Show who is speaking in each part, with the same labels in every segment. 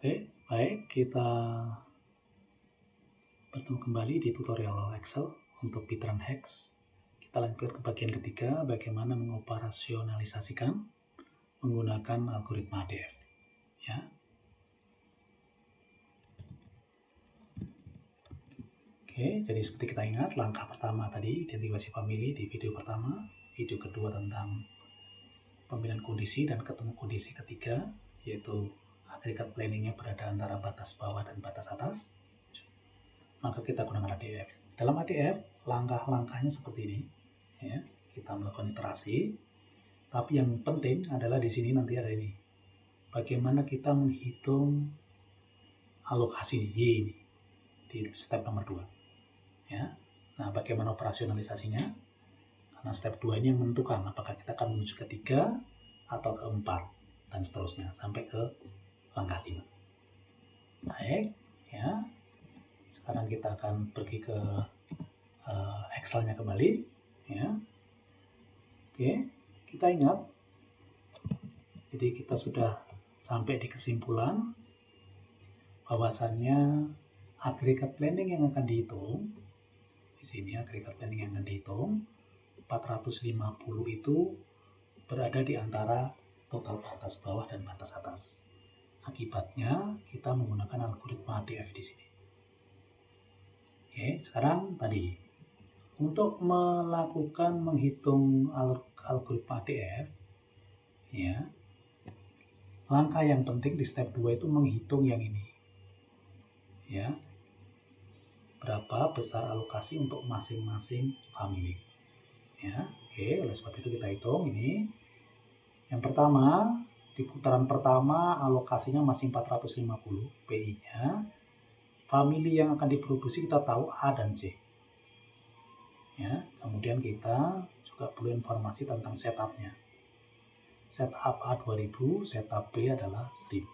Speaker 1: Oke, baik, kita bertemu kembali di tutorial Excel untuk Pitran Hex. Kita lanjut ke bagian ketiga, bagaimana mengoperasionalisasikan menggunakan algoritma ADF. Ya. Oke, jadi seperti kita ingat, langkah pertama tadi identifikasi family di video pertama, video kedua tentang pemilihan kondisi dan ketemu kondisi ketiga, yaitu agregat planningnya berada antara batas bawah dan batas atas. Maka kita gunakan ADF. Dalam ADF, langkah-langkahnya seperti ini. Ya, kita melakukan iterasi. Tapi yang penting adalah di sini nanti ada ini. Bagaimana kita menghitung alokasi Y ini di step nomor 2. Ya. Nah, bagaimana operasionalisasinya? Karena step 2 ini yang menentukan apakah kita akan menuju ke 3 atau ke 4 dan seterusnya sampai ke langkah 5. Baik, ya. Sekarang kita akan pergi ke Excel-nya kembali, ya. Oke, kita ingat, jadi kita sudah sampai di kesimpulan bahwasannya agregat planning yang akan dihitung, di sini agregat planning yang akan dihitung, 450 itu berada di antara total batas bawah dan batas atas. Akibatnya kita menggunakan algoritma ADF di sini. Oke, sekarang tadi untuk melakukan menghitung algoritma ADF, ya, langkah yang penting di step 2 itu menghitung yang ini, ya, berapa besar alokasi untuk masing-masing family, ya. Oke, oleh sebab itu kita hitung ini. Yang pertama, di putaran pertama alokasinya masih 450 PI-nya. Family yang akan diproduksi kita tahu A dan C. Ya, kemudian kita juga perlu informasi tentang setupnya. Setup A 2000, setup B adalah 1000.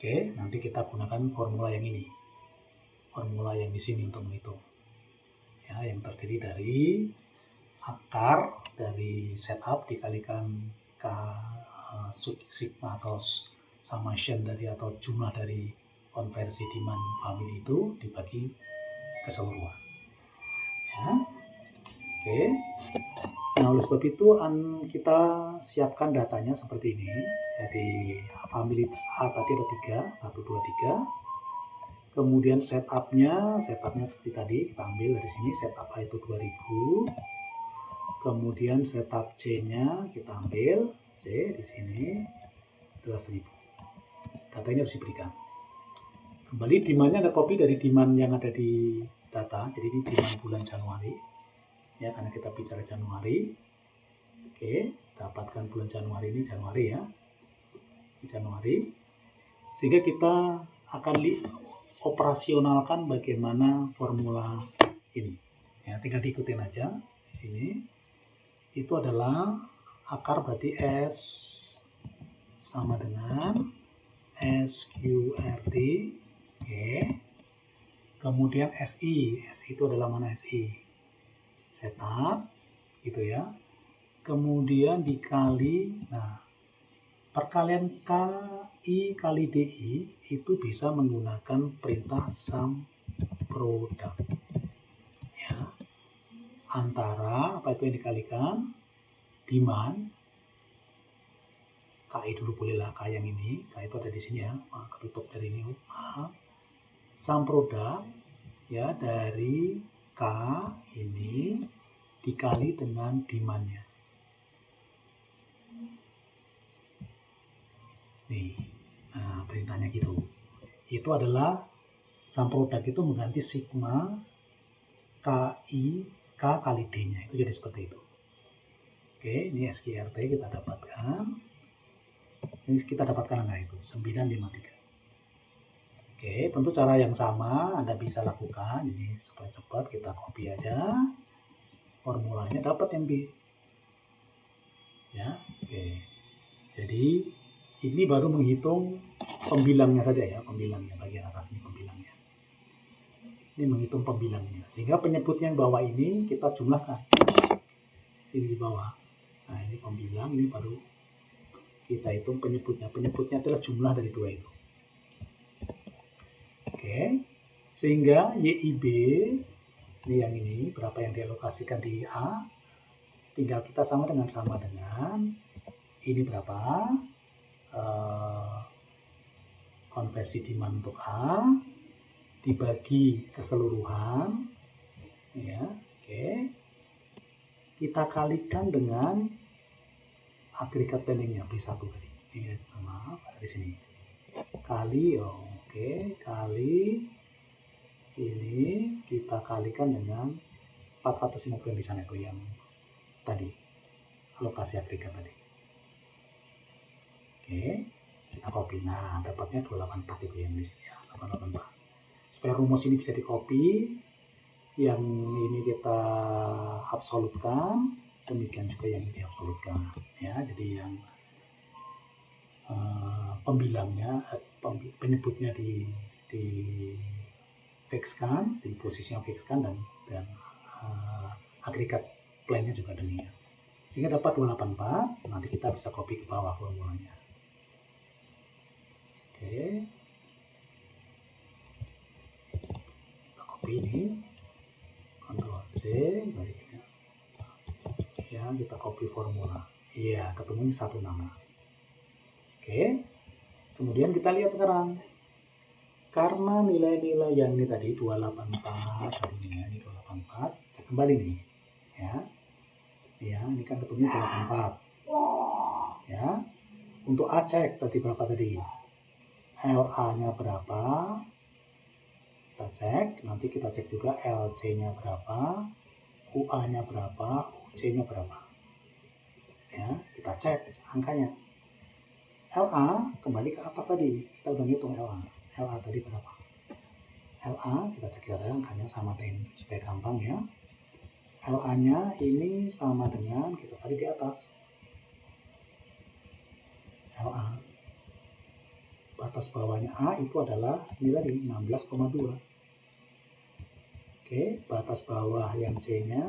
Speaker 1: Oke, nanti kita gunakan formula yang ini. Formula yang di sini untuk menghitung. Ya, yang terdiri dari akar dari setup dikalikan K sub sigma atau summation dari atau jumlah dari konversi demand family itu dibagi keseluruhan. Ya. Oke. Nah, oleh sebab itu kita siapkan datanya seperti ini. Jadi family A tadi ada 3, 1, 2, 3. Kemudian setupnya seperti tadi kita ambil dari sini. Setup A itu 2000. Kemudian setup C-nya kita ambil C di sini adalah 1000. Data ini harus diberikan. Kembali demand-nya ada copy dari demand yang ada di data. Jadi ini demand bulan Januari. Ya, karena kita bicara Januari. Oke, dapatkan bulan Januari ini Januari ya. Januari. Sehingga kita akan operasionalkan bagaimana formula ini. Ya, tinggal diikutin aja di sini. Itu adalah akar berarti S sama dengan SQRT. Oke. Kemudian SI itu adalah mana SI? Setup, gitu ya. Kemudian dikali, nah, perkalian KI kali DI itu bisa menggunakan perintah sum product. Ya. Antara, apa itu yang dikalikan? Demand. KI dulu bolehlah, K yang ini. K itu ada di sini ya, ketutup dari ini. Sum product ya dari K ini dikali dengan demand-nya. Nih, nah perintahnya gitu. Itu adalah sum product itu mengganti sigma KI K kali D-nya. Itu jadi seperti itu. Oke, ini SQRT kita dapatkan. Ini kita dapatkan angka itu 953. Oke, tentu cara yang sama Anda bisa lakukan. Ini supaya cepat kita copy aja formulanya, dapat yang B. Ya, oke. Jadi ini baru menghitung pembilangnya saja ya, pembilangnya bagian atas ini pembilangnya. Ini menghitung pembilangnya. Sehingga penyebutnya yang bawah ini kita jumlahkan. Sini di bawah. Nah, ini pembilang, ini baru kita hitung penyebutnya. Penyebutnya adalah jumlah dari dua itu. Oke. Sehingga YIB ini yang ini berapa yang dialokasikan di A, tinggal kita sama dengan ini berapa konversi demand untuk A dibagi keseluruhan, ya. Oke. Kita kalikan dengan agregat planningnya B1 tadi. Ini maaf, ada di sini. Kali, kali ini kita kalikan dengan 450 yang di sana itu yang tadi alokasi agregat tadi. Oke, kita copy. Nah, dapatnya 284 itu yang di sini ya, 884. Supaya rumus ini bisa di copy, yang ini kita absolutkan, demikian juga yang ini diabsolutkan ya. Jadi yang pembilangnya, penyebutnya di fixkan, di posisi yang fixkan, dan agregat plan-nya juga demikian. Sehingga dapat 284, nanti kita bisa copy ke bawah formulanya. Oke. Kita copy ini. Ctrl C, baliknya. Ya, kita copy formula. Iya, ketemunya 16. Oke. Kemudian kita lihat sekarang. Karena nilai-nilai yang ini tadi 284 tadinya, ini 284, saya kembali nih. Ya. Ya, ini kan ketemunya 284. Ya. Untuk A cek tadi berapa tadi? LA-nya berapa? Kita cek, nanti kita cek juga LC-nya berapa, UA-nya berapa, UC-nya berapa. Ya, kita cek angkanya. LA kembali ke atas tadi, kita udah ngitung LA. LA tadi berapa? LA kita cek ya, angkanya sama dengan, supaya gampang ya. LA-nya ini sama dengan kita cari di atas. LA. Batas bawahnya A itu adalah nilai di 16,2. Oke, batas bawah yang C-nya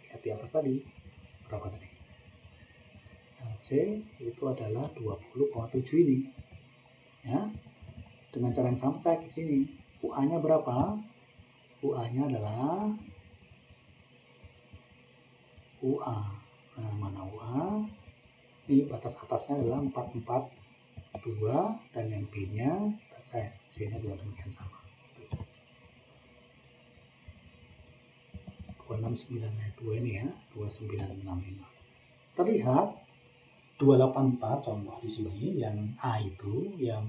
Speaker 1: lihat di atas tadi. Berapa tadi? C itu adalah 20,7 ini. Ya. Dengan cara yang sama cek di sini. UA-nya berapa? UA-nya adalah UA. Nah, mana UA? Ini batas atasnya adalah 442 dan yang B-nya kita cek. C-nya juga demikian sama. 269 ini ya, 296. Terlihat 284 contoh di sini yang A itu, yang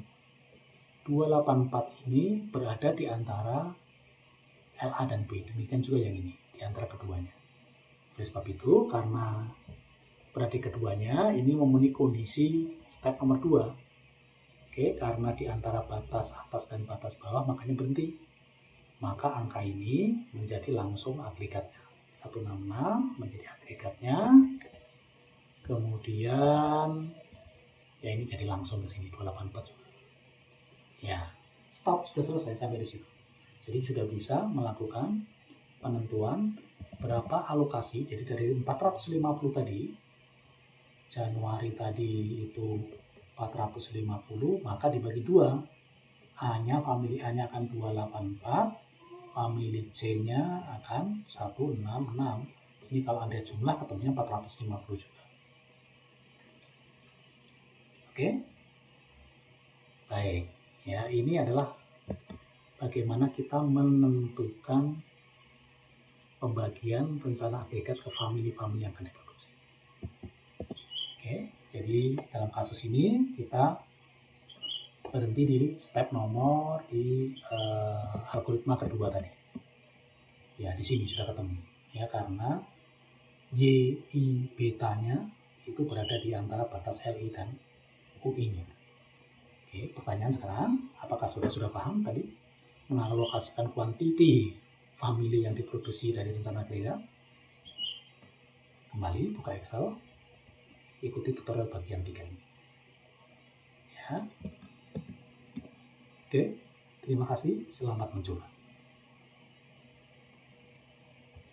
Speaker 1: 284 ini berada di antara LA dan B. Demikian juga yang ini, di antara keduanya. Oleh sebab itu, karena berada di keduanya, ini memenuhi kondisi step nomor 2. Oke, karena di antara batas atas dan batas bawah, makanya berhenti. Maka angka ini menjadi langsung agregatnya. 166 menjadi agregatnya. Kemudian, ya ini jadi langsung ke sini, 284 juga. Ya, stop, sudah selesai sampai di situ. Jadi sudah bisa melakukan penentuan berapa alokasi. Jadi dari 450 tadi, Januari tadi itu 450, maka dibagi 2. A-nya, family A-nya akan 284, family C-nya akan 166. Ini kalau ada jumlah ketemunya 450 juga. Oke. Baik. Ya, ini adalah bagaimana kita menentukan pembagian rencana agregat ke family-family yang akan diproduksi. Oke, jadi dalam kasus ini kita berhenti di step nomor di algoritma kedua tadi. Ya, di sini sudah ketemu. Ya, karena YI betanya itu berada di antara batas LI dan UI-nya. Oke, pertanyaan sekarang, apakah sudah paham tadi mengalokasikan kuantiti family yang diproduksi dari rencana agregat? Kembali buka Excel, ikuti tutorial bagian 3 ini. Ya. Oke, terima kasih. Selamat mencoba.